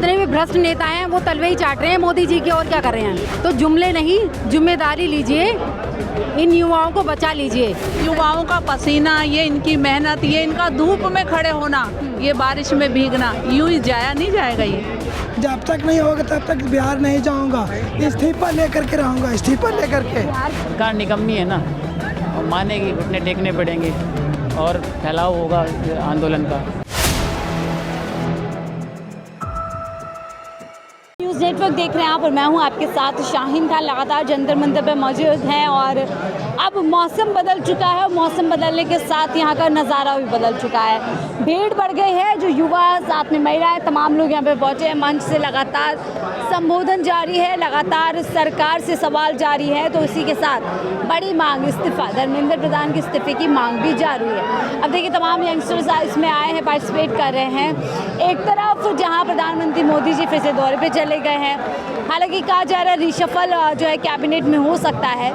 जितने भी भ्रष्ट नेता हैं वो तलवे ही चाट रहे हैं मोदी जी की, और क्या कर रहे हैं। तो जुमले नहीं, जिम्मेदारी लीजिए, इन युवाओं को बचा लीजिए। युवाओं का पसीना, ये इनकी मेहनत, ये इनका धूप में खड़े होना, ये बारिश में भीगना, यूं ही जाया नहीं जाएगा। ये जब तक नहीं होगा तब तक बिहार नहीं जाऊंगा, इस्तीफा लेकर के रहूंगा, इस्तीफा लेकर के। सरकार निकम्मी है ना, और मानेगी, घुटने टेकने पड़ेंगे और फैलाव होगा आंदोलन का। न्यूज़ नेटवर्क देख रहे हैं आप और मैं हूं आपके साथ शाहीन खान। लगातार जंतर मंतर पर मौजूद हैं और अब मौसम बदल चुका है। मौसम बदलने के साथ यहां का नज़ारा भी बदल चुका है। भीड़ बढ़ गई है, जो युवा साथ में महिलाएं तमाम लोग यहां पे पहुंचे हैं। मंच से लगातार संबोधन जारी है, लगातार सरकार से सवाल जारी है। तो इसी के साथ बड़ी मांग, इस्तीफा, धर्मेंद्र प्रधान के इस्तीफे की मांग भी जारी है। अब देखिए तमाम यंगस्टर्स इसमें आए हैं, पार्टिसिपेट कर रहे हैं। एक तरफ जहाँ प्रधानमंत्री मोदी जी फिर से दौरे पे चले गए हैं, हालांकि कहा जा रहा है रिशफल जो है कैबिनेट में हो सकता है,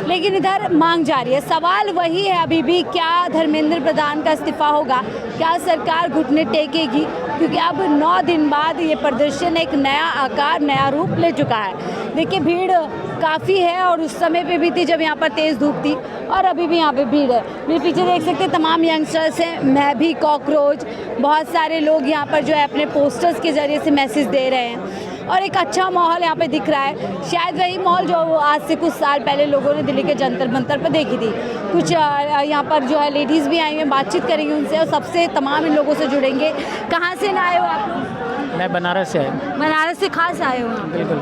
लेकिन इधर मांग जारी है। सवाल वही है अभी भी, क्या धर्मेंद्र प्रधान का इस्तीफा होगा, क्या सरकार घुटने टेकेगी? क्योंकि अब 9 दिन बाद ये प्रदर्शन एक नया आकार, नया रूप ले चुका है। देखिए भीड़ काफ़ी है और उस समय पे भी थी जब यहाँ पर तेज़ धूप थी, और अभी भी यहाँ पे भीड़ है। मेरे पीछे देख सकते हैं तमाम यंगस्टर्स हैं, मैं भी, कॉकरोच, बहुत सारे लोग यहाँ पर जो है अपने पोस्टर्स के ज़रिए से मैसेज दे रहे हैं और एक अच्छा माहौल यहाँ पे दिख रहा है। शायद वही माहौल जो आज से कुछ साल पहले लोगों ने दिल्ली के जंतर मंतर पर देखी थी। कुछ यहाँ पर जो है लेडीज़ भी आई हैं, बातचीत करेंगे उनसे और सबसे तमाम इन लोगों से जुड़ेंगे। कहाँ से आए हो आप लोग? मैं बनारस से आया। बनारस से खास आए हो? बिल्कुल।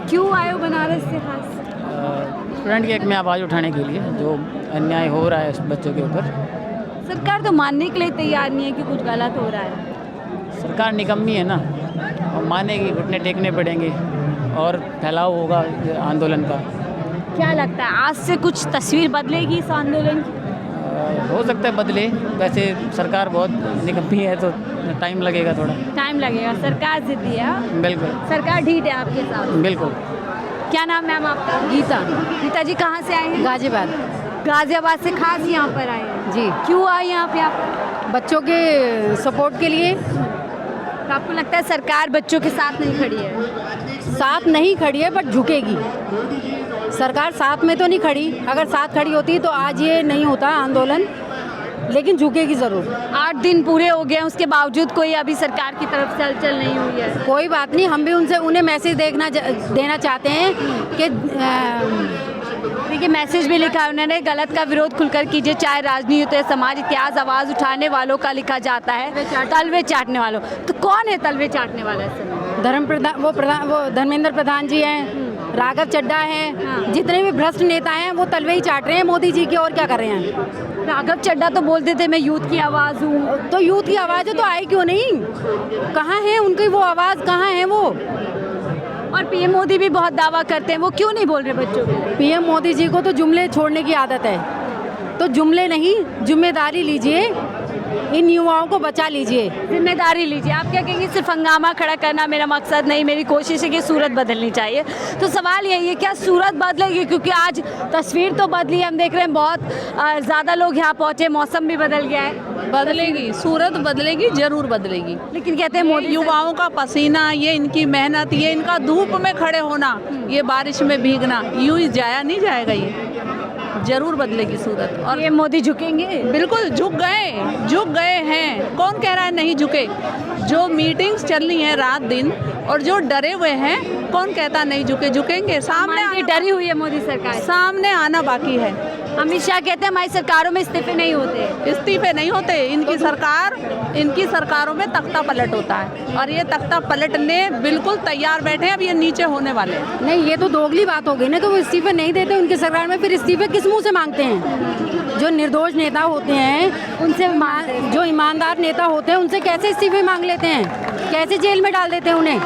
क्यों आए हो बनारस से खास? स्टूडेंट की एक में आवाज़ उठाने के लिए, जो अन्याय हो रहा है उस बच्चों के ऊपर। सरकार तो मानने के लिए तैयार नहीं है कि कुछ गलत हो रहा है। सरकार निकम्मी है ना, और मानेगी, घुटने टेकने पड़ेंगे और फैलाव होगा आंदोलन का। क्या लगता है आज से कुछ तस्वीर बदलेगी इस आंदोलन की? हो सकता है बदले, वैसे सरकार बहुत निकम्मी है तो टाइम लगेगा, थोड़ा टाइम लगेगा। सरकार जिद्दी है। बिल्कुल। सरकार ढीठ है आपके साथ? बिल्कुल। क्या नाम मैम आपका? गीता। गीता जी कहाँ से आए हैं? गाजियाबाद। गाजियाबाद से खास यहाँ पर आए हैं जी। क्यों आए यहाँ पे आप? बच्चों के सपोर्ट के लिए। तो आपको लगता है सरकार बच्चों के साथ नहीं खड़ी है? साथ नहीं खड़ी है बट झुकेगी। सरकार साथ में तो नहीं खड़ी, अगर साथ खड़ी होती तो आज ये नहीं होता आंदोलन, लेकिन झुकेगी ज़रूर। 8 दिन पूरे हो गए हैं, उसके बावजूद कोई अभी सरकार की तरफ से हलचल नहीं हुई है। कोई बात नहीं, हम भी उन्हें मैसेज देना चाहते हैं कि देखिए मैसेज भी लिखा है उन्होंने, गलत का विरोध खुलकर कीजिए, चाहे राजनीति है, समाज, इतिहास, आवाज़ उठाने वालों का लिखा जाता है, तलवे चाटने वालों। तो कौन है तलवे चाटने वाला? वो धर्मेंद्र प्रधान जी हैं, राघव चड्ढा हैं, जितने भी भ्रष्ट नेता हैं वो तलवे ही चाट रहे हैं मोदी जी की, और क्या कर रहे हैं। राघव चड्ढा तो बोलते थे मैं यूथ की आवाज़ हूँ। तो यूथ की आवाज़ है तो आई क्यों नहीं? कहाँ है उनकी वो आवाज़, कहाँ है वो? और पीएम मोदी भी बहुत दावा करते हैं, वो क्यों नहीं बोल रहे बच्चों को? पीएम मोदी जी को तो जुमले छोड़ने की आदत है, तो जुमले नहीं, जिम्मेदारी लीजिए, इन युवाओं को बचा लीजिए। जिम्मेदारी लीजिए। आप क्या कहेंगे? सिर्फ हंगामा खड़ा करना मेरा मकसद नहीं, मेरी कोशिश है कि सूरत बदलनी चाहिए। तो सवाल यही है, क्या सूरत बदलेगी? क्योंकि आज तस्वीर तो बदली है, हम देख रहे हैं बहुत ज़्यादा लोग यहाँ पहुँचे, मौसम भी बदल गया है। बदलेगी, सूरत बदलेगी, जरूर बदलेगी। लेकिन कहते हैं मोदी युवाओं का पसीना, ये इनकी मेहनत, ये इनका धूप में खड़े होना, ये बारिश में भीगना, यूं ही जाया नहीं जाएगा। ये जरूर बदलेगी सूरत। और ये मोदी झुकेंगे? बिल्कुल झुक गए हैं। कौन कह रहा है नहीं झुके? जो मीटिंग्स चल रही हैं रात दिन और जो डरे हुए हैं, कौन कहता नहीं झुके? झुकेंगे। सामने डरी हुई है मोदी सरकार, सामने आना बाकी है। अमित शाह कहते हैं हमारी सरकारों में इस्तीफे नहीं होते। इस्तीफे नहीं होते, इनकी सरकारों में तख्ता पलट होता है, और ये तख्ता पलटने बिल्कुल तैयार बैठे हैं। अब ये नीचे होने वाले हैं। नहीं, ये तो दोगली बात हो गई ना, तो वो इस्तीफे नहीं देते उनकी सरकार में, फिर इस्तीफे किस मुंह से मांगते हैं? जो निर्दोष नेता होते हैं उनसे, जो ईमानदार नेता होते हैं उनसे कैसे इस्तीफे मांग लेते हैं? कैसे जेल में डाल देते हैं उन्हें?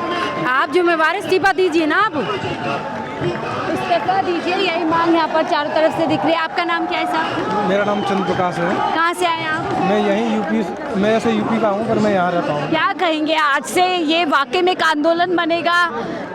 आप जिम्मेवार, इस्तीफा दीजिए ना, आप इस्तीफा दीजिए। यही मांग यहाँ पर चारों तरफ से दिख रही है। आपका नाम क्या है साहब? मेरा नाम चंद्र प्रकाश है। कहाँ से आए आप? मैं यहीं मैं ऐसे यूपी का हूँ, पर मैं यहाँ रहता हूँ। क्या कहेंगे, आज से ये वाकई में एक आंदोलन बनेगा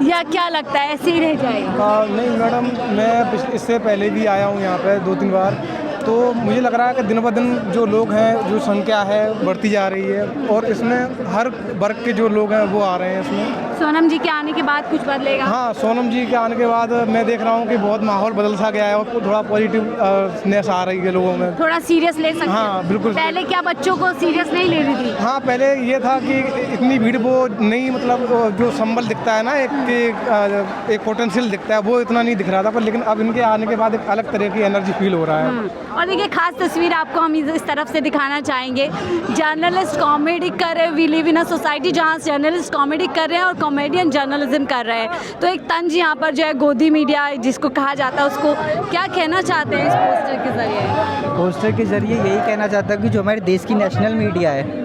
या क्या लगता है ऐसे ही रह जाएगा? नहीं मैडम, मैं इससे पहले भी आया हूँ यहाँ पे 2-3 बार, तो मुझे लग रहा है कि दिन ब दिन जो लोग हैं, जो संख्या है बढ़ती जा रही है और इसमें हर वर्ग के जो लोग हैं वो आ रहे हैं इसमें। सोनम जी के आने के बाद कुछ बदलेगा? हाँ, सोनम जी के आने के बाद मैं देख रहा हूँ कि बहुत माहौल बदल सा गया है और थोड़ा पॉजिटिवनेस आ रही है लोगों में। थोड़ा सीरियस ले सकते हैं? हाँ, बिल्कुल। पहले क्या बच्चों को सीरियस नहीं ले रही थी? हाँ, पहले ये था कि इतनी भीड़ वो नहीं, मतलब जो संबल दिखता है ना, एक पोटेंशियल दिखता है, वो इतना नहीं दिख रहा था, पर लेकिन अब इनके आने के बाद एक अलग तरह की एनर्जी फील हो रहा है। और देखिए, खास तस्वीर आपको हम इस तरफ से दिखाना चाहेंगे। जर्नलिस्ट कॉमेडी कर रहे हैं। We live in a society जहाँ जर्नलिस्ट कॉमेडी कर रहे हैं और कॉमेडियन जर्नलिज्म कर रहे हैं। तो एक तंज यहाँ पर जो है गोदी मीडिया जिसको कहा जाता है, उसको क्या कहना चाहते हैं इस पोस्टर के जरिए? पोस्टर के जरिए यही कहना चाहता हूँ कि जो हमारे देश की नेशनल मीडिया है,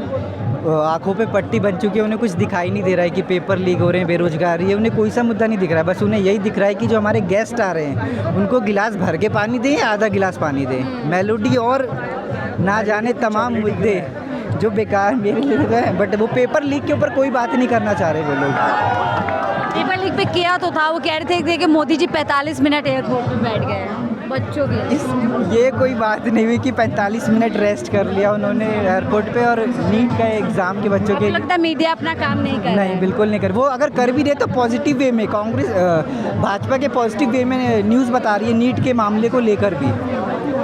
आंखों पे पट्टी बन चुकी है। उन्हें कुछ दिखाई नहीं दे रहा है कि पेपर लीक हो रहे हैं, बेरोजगारी है, उन्हें कोई सा मुद्दा नहीं दिख रहा है। बस उन्हें यही दिख रहा है कि जो हमारे गेस्ट आ रहे हैं उनको गिलास भर के पानी दें या आधा गिलास पानी दें। मेलोडी और ना जाने तमाम मुद्दे जो बेकार मेरे लिए हैं, बट वो पेपर लीक के ऊपर कोई बात नहीं करना चाह रहे वो लोग। पेपर लीक पे किया तो था, वो कह रहे थे कि मोदी जी 45 मिनट एयरपोर्ट पे बैठ गए बच्चों के। ये कोई बात नहीं हुई कि 45 मिनट रेस्ट कर लिया उन्होंने एयरपोर्ट पे और नीट का एग्ज़ाम के बच्चों के। लगता है मीडिया अपना काम नहीं कर रहा है? नहीं, बिल्कुल नहीं कर। वो अगर कर भी रहे तो पॉजिटिव वे में, कांग्रेस भाजपा के पॉजिटिव वे में न्यूज़ बता रही है नीट के मामले को लेकर भी।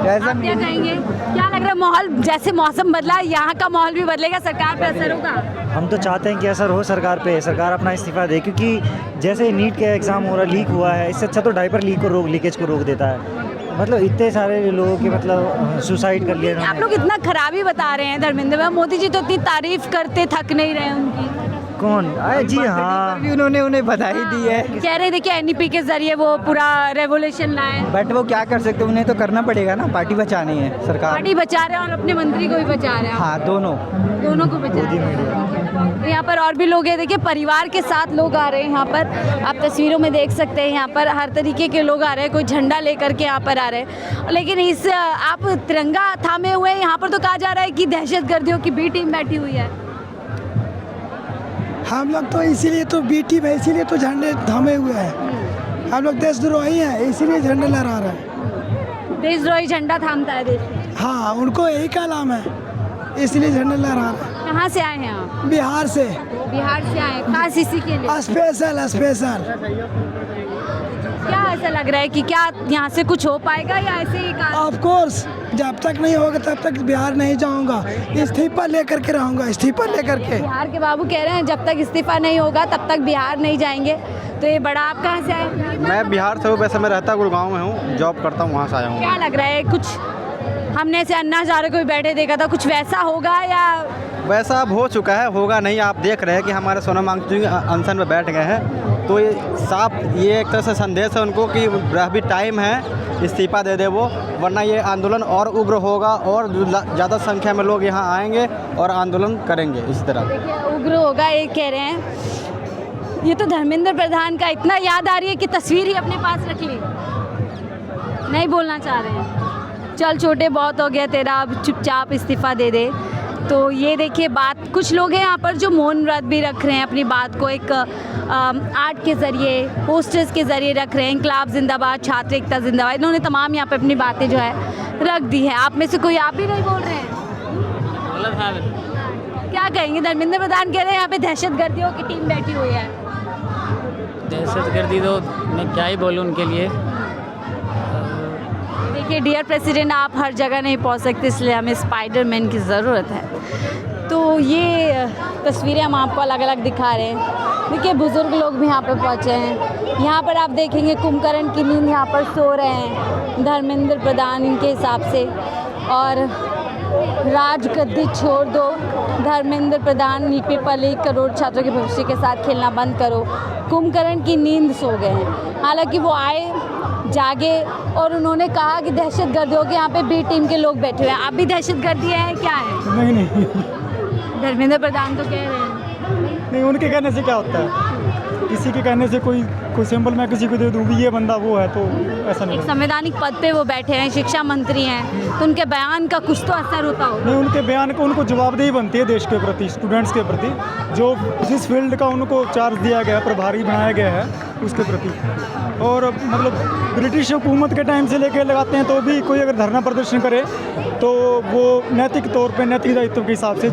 ऐसा आप क्या कहेंगे? क्या लग रहा है माहौल, जैसे मौसम बदला यहाँ का माहौल भी बदलेगा, सरकार पे असर होगा? हम तो चाहते हैं कि असर हो सरकार पे, सरकार अपना इस्तीफा दे, क्योंकि जैसे नीट का एग्ज़ाम हो रहा, लीक हुआ है, इससे अच्छा तो डायपर लीकेज को रोक देता है। मतलब इतने सारे लोगों के मतलब सुसाइड कर लिया। आप लोग इतना खराबी बता रहे हैं धर्मेंद्र भाई, मोदी जी तो इतनी तारीफ करते थक नहीं रहे उनकी। कौन? जी हाँ, उन्होंने उन्हें बधाई दी है। कह रहे देखिए एनईपी के जरिए वो पूरा रेवोल्यूशन लाए। बट वो क्या कर सकते, उन्हें तो करना पड़ेगा ना, पार्टी बचानी है सरकार। पार्टी बचा रहे हैं और अपने मंत्री को भी बचा रहे हैं। हाँ, दोनों को बचा रहे हैं। यहाँ पर और भी लोग हैं, देखिए परिवार के साथ लोग आ रहे हैं यहाँ पर। आप तस्वीरों में देख सकते हैं यहाँ पर हर तरीके के लोग आ रहे हैं, कोई झंडा लेकर के यहाँ पर आ रहे हैं। लेकिन इस आप तिरंगा थामे हुए हैं, यहाँ पर तो कहा जा रहा है कि दहशतगर्दियों की बी टीम बैठी हुई है। हम लोग तो इसीलिए तो बी टीम है, इसीलिए तो झंडे थामे हुए हैं। हम लोग देशद्रोही हैं, इसीलिए झंडे लहरा रहे हैं। देशद्रोही झंडा थामता है देश में? हाँ, उनको यही का नाम है, इसलिए झंडे लहरा रहे हैं। कहाँ से आए हैं आप? बिहार से। बिहार से आए खास इसी के लिए? स्पेशल। क्या ऐसा लग रहा है कि क्या यहाँ से कुछ हो पाएगा या ऐसे ही? ऑफ कोर्स, जब तक नहीं होगा तब तक बिहार नहीं जाऊंगा, इस्तीफा लेकर के रहूंगा, इस्तीफा लेकर के। बिहार के बाबू कह रहे हैं जब तक इस्तीफा नहीं होगा तब तक बिहार नहीं जाएंगे। तो ये बड़ा, आप कहाँ से आए? मैं बिहार से हूँ, वैसे मैं रहता गुड़गांव में हूँ, जॉब करता हूँ, वहाँ से आया हूँ। क्या लग रहा है, कुछ हमने ऐसे अन्ना हजारे को भी बैठे देखा था, कुछ वैसा होगा या? वैसा अब हो चुका है, होगा नहीं। आप देख रहे हैं कि हमारे सोनम वांगचुक अनशन में बैठ गए हैं, तो ये साफ, ये एक तरह से संदेश है उनको कि अभी टाइम है, इस्तीफा दे दे वो, वरना ये आंदोलन और उग्र होगा और ज़्यादा संख्या में लोग यहाँ आएंगे और आंदोलन करेंगे इस तरह। देखिए उग्र होगा ये कह रहे हैं। ये तो धर्मेंद्र प्रधान का इतना याद आ रही है कि तस्वीर ही अपने पास रख ली, नहीं बोलना चाह रहे हैं। चल छोटे, बहुत हो गया तेरा, अब चुपचाप इस्तीफा दे दे। तो ये देखिए बात, कुछ लोग हैं यहाँ पर जो मौन व्रत भी रख रहे हैं, अपनी बात को एक आर्ट के ज़रिए, पोस्टर्स के ज़रिए रख रहे हैं। इंकलाब जिंदाबाद, छात्र एकता जिंदाबाद, इन्होंने तमाम यहाँ पे अपनी बातें जो है रख दी है। आप में से कोई आप भी नहीं बोल रहे हैं? क्या कहेंगे? धर्मेंद्र प्रधान कह रहे हैं यहाँ पे दहशतगर्दियों की टीम बैठी हुई है। दहशतगर्दी तो मैं क्या ही बोलूँ उनके लिए। देखिए डियर प्रेसिडेंट, आप हर जगह नहीं पहुंच सकते, इसलिए हमें स्पाइडरमैन की ज़रूरत है। तो ये तस्वीरें हम आपको अलग अलग दिखा रहे हैं। देखिए बुज़ुर्ग लोग भी यहाँ पे पहुँचे हैं। यहाँ पर आप देखेंगे कुंभकर्ण की नींद यहाँ पर सो रहे हैं धर्मेंद्र प्रधान इनके हिसाब से। और राजगद्दी छोड़ दो, Dharmendra Pradhan, NEET paper leak, crore छात्रों के भविष्य के साथ खेलना बंद करो। कुंभकर्ण की नींद सो गए हैं। हालांकि वो आए, जागे और उन्होंने कहा कि दहशतगर्दियों के यहाँ पे बी टीम के लोग बैठे हुए हैं। आप भी दहशतगर्दी हैं क्या है? नहीं, धर्मेंद्र प्रधान तो कह रहे हैं। नहीं, उनके कहने से क्या होता है? किसी के कहने से कोई सिंबल मैं किसी को दे दूँ ये बंदा वो है, तो ऐसा नहीं। एक संवैधानिक पद पे वो बैठे हैं, शिक्षा मंत्री हैं, तो उनके बयान का कुछ तो असर होता हो। नहीं, उनके बयान को उनको जवाबदेही बनती है देश के प्रति, स्टूडेंट्स के प्रति, जो जिस फील्ड का उनको चार्ज दिया गया है, प्रभारी बनाया गया है उसके प्रति। और मतलब ब्रिटिश हुकूमत के टाइम से लेकर लगाते हैं, तो भी कोई अगर धरना प्रदर्शन करे तो वो नैतिक तौर पे, नैतिक दायित्व के हिसाब से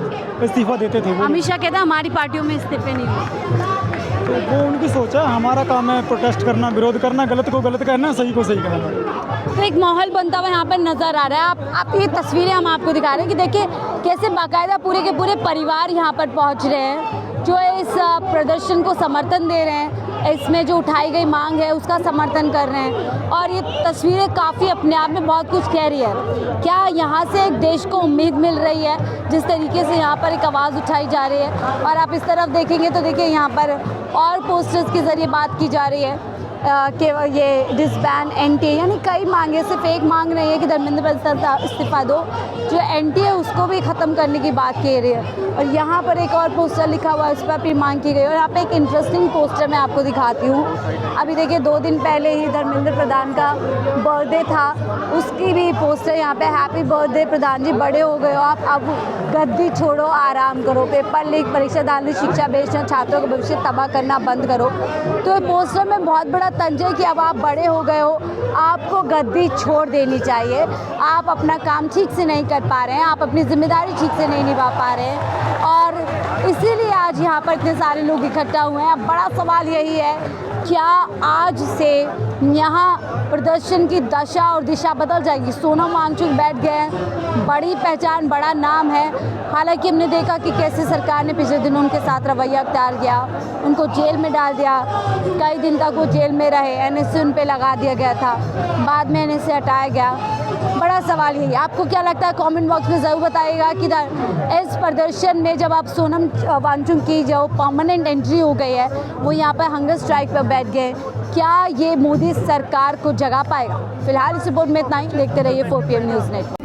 इस्तीफा देते थे। वो अमित शाह कहता है हमारी पार्टियों में इस्तीफे नहीं होते। तो वो उनकी सोच है, हमारा काम है प्रोटेस्ट करना, विरोध करना, गलत को गलत कहना, सही को सही कहना। तो एक माहौल बनता हुआ यहाँ पर नज़र आ रहा है। आप ये तस्वीरें हम आपको दिखा रहे हैं कि देखिए कैसे बाकायदा पूरे के पूरे परिवार यहाँ पर पहुँच रहे हैं, जो इस प्रदर्शन को समर्थन दे रहे हैं, इसमें जो उठाई गई मांग है उसका समर्थन कर रहे हैं। और ये तस्वीरें काफ़ी अपने आप में बहुत कुछ कह रही है। क्या यहाँ से एक देश को उम्मीद मिल रही है, जिस तरीके से यहाँ पर एक आवाज़ उठाई जा रही है। और आप इस तरफ देखेंगे तो देखिए यहाँ पर और पोस्टर्स के ज़रिए बात की जा रही है कि ये डिसबैन एनटीए, यानी कई मांगे, सिर्फ एक मांग नहीं है कि धर्मेंद्र प्रधान इस्तीफा दो, जो एनटीए है उसको भी ख़त्म करने की बात कह रही है। और यहाँ पर एक और पोस्टर लिखा हुआ है, उस पर भी मांग की गई। और यहाँ पे एक इंटरेस्टिंग पोस्टर मैं आपको दिखाती हूँ। अभी देखिए 2 दिन पहले ही धर्मेंद्र प्रधान का बर्थडे था, उसकी भी पोस्टर यहाँ पे, हैप्पी बर्थडे प्रधान जी, बड़े हो गए हो आप, अब गद्दी छोड़ो, आराम करो, पेपर लीक, परीक्षा दान, शिक्षा बेचना, छात्रों का भविष्य तबाह करना बंद करो। तो ये पोस्टर में बहुत बड़ा तंज है कि अब आप बड़े हो गए हो, आपको गद्दी छोड़ देनी चाहिए, आप अपना काम ठीक से नहीं कर पा रहे हैं, आप अपनी जिम्मेदारी ठीक से नहीं निभा पा रहे हैं। और इसीलिए आज यहाँ पर इतने सारे लोग इकट्ठा हुए हैं। अब बड़ा सवाल यही है, क्या आज से यहाँ प्रदर्शन की दशा और दिशा बदल जाएगी? सोनम वांगचुक बैठ गए हैं, बड़ी पहचान, बड़ा नाम है। हालांकि हमने देखा कि कैसे सरकार ने पिछले दिनों उनके साथ रवैया अख्तियार किया, उनको जेल में डाल दिया, कई दिन तक वो जेल में रहे, एनएसए उन पे लगा दिया गया था, बाद में एनएसए हटाया गया। बड़ा सवाल यही, आपको क्या लगता है? कमेंट बॉक्स में ज़रूर बताइएगा कि इस प्रदर्शन में जब आप सोनम वांगचुक की जो परमानेंट एंट्री हो गई है, वो यहाँ पर हंगर स्ट्राइक पर बैठ गए, क्या ये मोदी सरकार को जगा पाएगा? फिलहाल इस रिपोर्ट में इतना ही। देखते रहिए 4 PM न्यूज़ नेटवर्क।